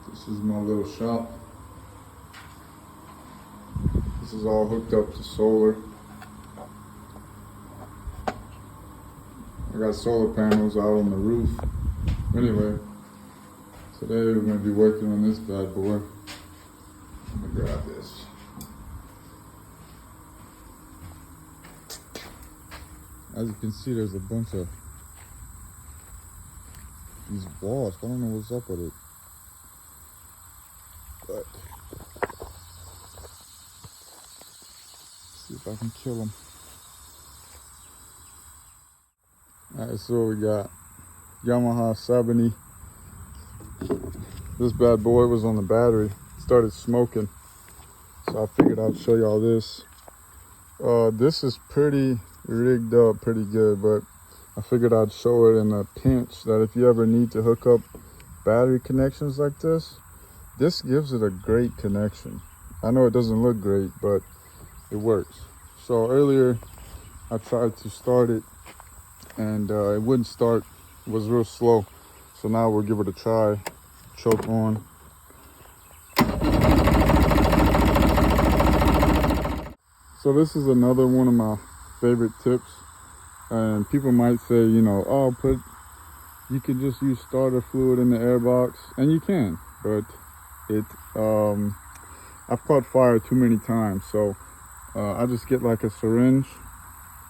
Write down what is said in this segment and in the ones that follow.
This is my little shop. This is all hooked up to solar. I got solar panels out on the roof. Anyway, today we're going to be working on this bad boy. I'm going to grab this. As you can see, there's a bunch of these wasps. I don't know what's up with it. But see if I can kill them. Alright, so we got Yamaha 70. This bad boy was on the battery. It started smoking. So I figured I'd show y'all this. This is pretty rigged up pretty good, but I figured I'd show it in a pinch that if you ever need to hook up battery connections like this gives it a great connection. I know it doesn't look great, but it works. So earlier I tried to start it and it wouldn't start. It was real slow. So now we'll give it a try. Choke on. So this is another one of my favorite tips. And people might say, you know, oh, you could just use starter fluid in the airbox, and you can, but I've caught fire too many times. So I just get like a syringe,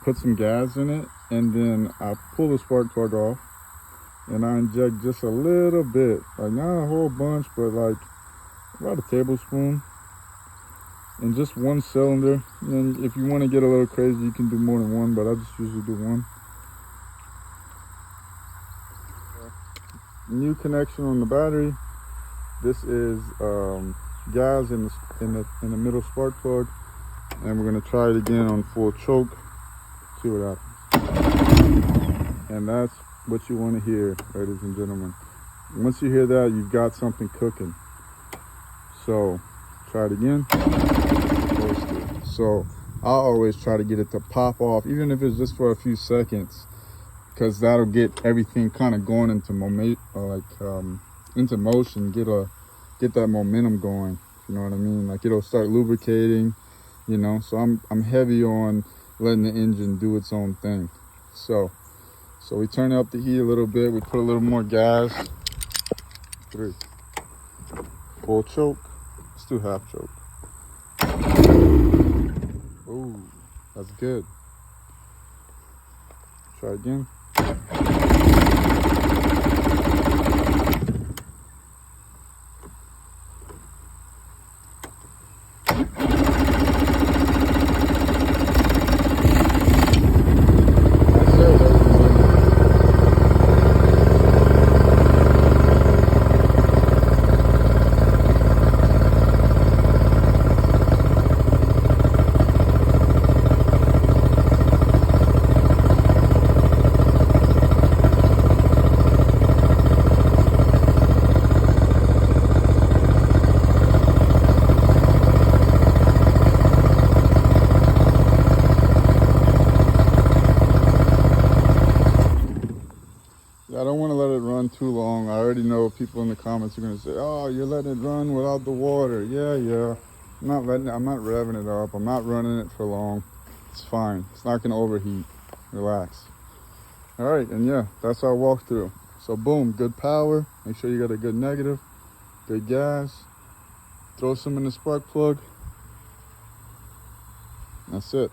put some gas in it, and then I pull the spark plug off and I inject just a little bit, like not a whole bunch, but like about a tablespoon in just one cylinder. And then if you want to get a little crazy, you can do more than one, but I just usually do one. New connection on the battery. This is gas in the middle spark plug, and we're gonna try it again on full choke. See what happens. And that's what you want to hear, ladies and gentlemen. Once you hear that, you've got something cooking. So try it again. So I always try to get it to pop off, even if it's just for a few seconds, because that'll get everything kind of going into into motion. Get that momentum going. You know what I mean? Like it'll start lubricating. You know, so I'm heavy on letting the engine do its own thing. So we turn up the heat a little bit. We put a little more gas. 3. Full choke. Let's do half choke. Ooh, that's good. Try again. I don't want to let it run too long. I already know people in the comments are going to say, oh, you're letting it run without the water. Yeah. I'm not revving it up. I'm not running it for long. It's fine. It's not going to overheat. Relax. All right. And yeah, that's our walkthrough. So boom, good power. Make sure you got a good negative, good gas. Throw some in the spark plug. That's it.